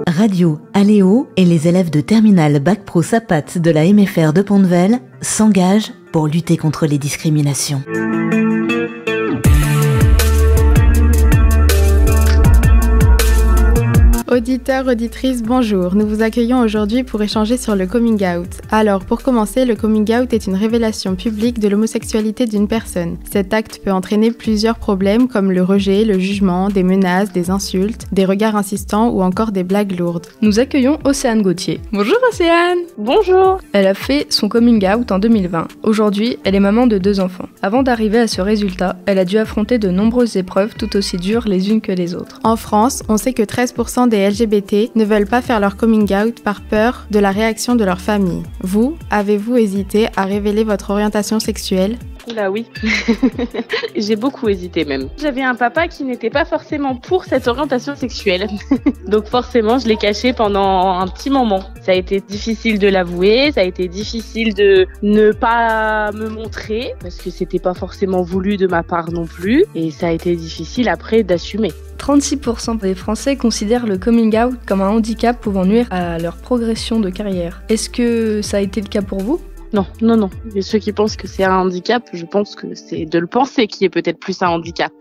Radio Aléo et les élèves de terminale Bac Pro SAPAT de la MFR de Pont-de-Vel s'engagent pour lutter contre les discriminations. Auditeurs, auditrices, bonjour. Nous vous accueillons aujourd'hui pour échanger sur le coming out. Alors, pour commencer, le coming out est une révélation publique de l'homosexualité d'une personne. Cet acte peut entraîner plusieurs problèmes comme le rejet, le jugement, des menaces, des insultes, des regards insistants ou encore des blagues lourdes. Nous accueillons Océane Gauthier. Bonjour Océane! Bonjour! Elle a fait son coming out en 2020. Aujourd'hui, elle est maman de 2 enfants. Avant d'arriver à ce résultat, elle a dû affronter de nombreuses épreuves tout aussi dures les unes que les autres. En France, on sait que 13% des LGBT ne veulent pas faire leur coming out par peur de la réaction de leur famille. Vous, avez-vous hésité à révéler votre orientation sexuelle ? Oula oui, j'ai beaucoup hésité même. J'avais un papa qui n'était pas forcément pour cette orientation sexuelle. Donc forcément, je l'ai caché pendant un petit moment. Ça a été difficile de l'avouer, ça a été difficile de ne pas me montrer, parce que c'était pas forcément voulu de ma part non plus. Et ça a été difficile après d'assumer. 36% des Français considèrent le coming out comme un handicap pouvant nuire à leur progression de carrière. Est-ce que ça a été le cas pour vous ? Non. Et ceux qui pensent que c'est un handicap, je pense que c'est de le penser qui est peut-être plus un handicap.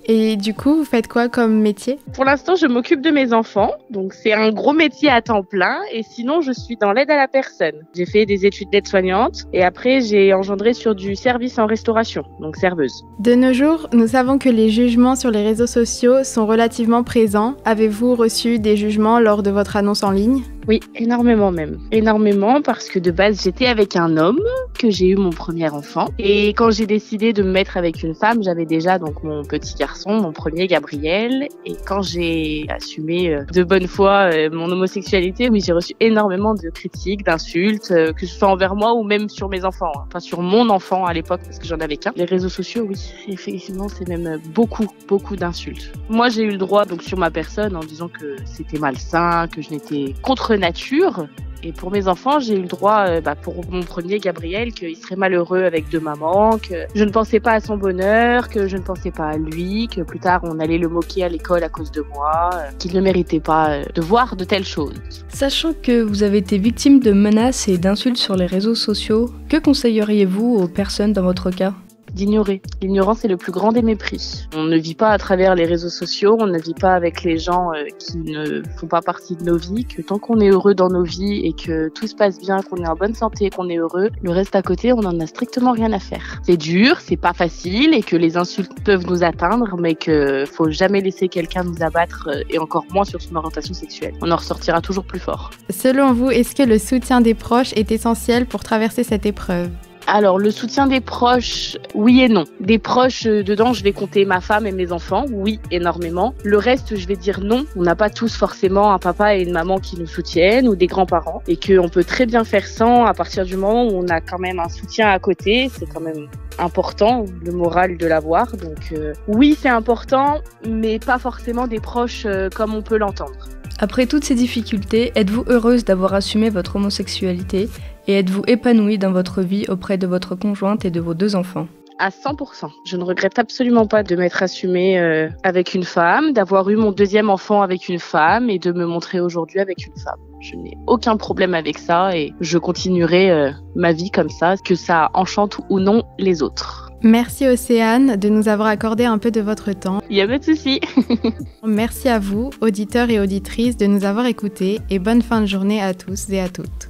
Et du coup, vous faites quoi comme métier ? Pour l'instant, je m'occupe de mes enfants, donc c'est un gros métier à temps plein. Et sinon, je suis dans l'aide à la personne. J'ai fait des études d'aide-soignante et après, j'ai engendré sur du service en restauration, donc serveuse. De nos jours, nous savons que les jugements sur les réseaux sociaux sont relativement présents. Avez-vous reçu des jugements lors de votre annonce en ligne ? Oui, énormément même. Énormément parce que de base, j'étais avec un homme, que j'ai eu mon premier enfant. Et quand j'ai décidé de me mettre avec une femme, j'avais déjà donc mon petit garçon, mon premier Gabriel. Et quand j'ai assumé de bonne foi mon homosexualité, oui, j'ai reçu énormément de critiques, d'insultes, que ce soit envers moi ou même sur mes enfants. Enfin, sur mon enfant à l'époque, parce que j'en avais qu'un. Les réseaux sociaux, oui, effectivement, c'est même beaucoup d'insultes. Moi, j'ai eu le droit, donc sur ma personne, en disant que c'était malsain, que je n'étais contre nature. Et pour mes enfants, j'ai eu le droit, pour mon premier Gabriel, qu'il serait malheureux avec 2 mamans, que je ne pensais pas à son bonheur, que je ne pensais pas à lui, que plus tard on allait le moquer à l'école à cause de moi, qu'il ne méritait pas de voir de telles choses. Sachant que vous avez été victime de menaces et d'insultes sur les réseaux sociaux, que conseilleriez-vous aux personnes dans votre cas ? D'ignorer. L'ignorance est le plus grand des mépris. On ne vit pas à travers les réseaux sociaux, on ne vit pas avec les gens qui ne font pas partie de nos vies, que tant qu'on est heureux dans nos vies et que tout se passe bien, qu'on est en bonne santé et qu'on est heureux, le reste à côté, on n'en a strictement rien à faire. C'est dur, c'est pas facile et que les insultes peuvent nous atteindre, mais que faut jamais laisser quelqu'un nous abattre et encore moins sur son orientation sexuelle. On en ressortira toujours plus fort. Selon vous, est-ce que le soutien des proches est essentiel pour traverser cette épreuve ? Alors, le soutien des proches, oui et non. Des proches, dedans, je vais compter ma femme et mes enfants, oui, énormément. Le reste, je vais dire non. On n'a pas tous forcément un papa et une maman qui nous soutiennent ou des grands-parents et qu'on peut très bien faire sans à partir du moment où on a quand même un soutien à côté. C'est quand même important, le moral de l'avoir. Donc, oui, c'est important, mais pas forcément des proches comme on peut l'entendre. Après toutes ces difficultés, êtes-vous heureuse d'avoir assumé votre homosexualité et êtes-vous épanouie dans votre vie auprès de votre conjointe et de vos 2 enfants ? À 100%. Je ne regrette absolument pas de m'être assumée avec une femme, d'avoir eu mon 2e enfant avec une femme et de me montrer aujourd'hui avec une femme. Je n'ai aucun problème avec ça et je continuerai ma vie comme ça, que ça enchante ou non les autres. Merci Océane de nous avoir accordé un peu de votre temps. Il n'y a pas de souci. Merci à vous, auditeurs et auditrices, de nous avoir écoutés et bonne fin de journée à tous et à toutes.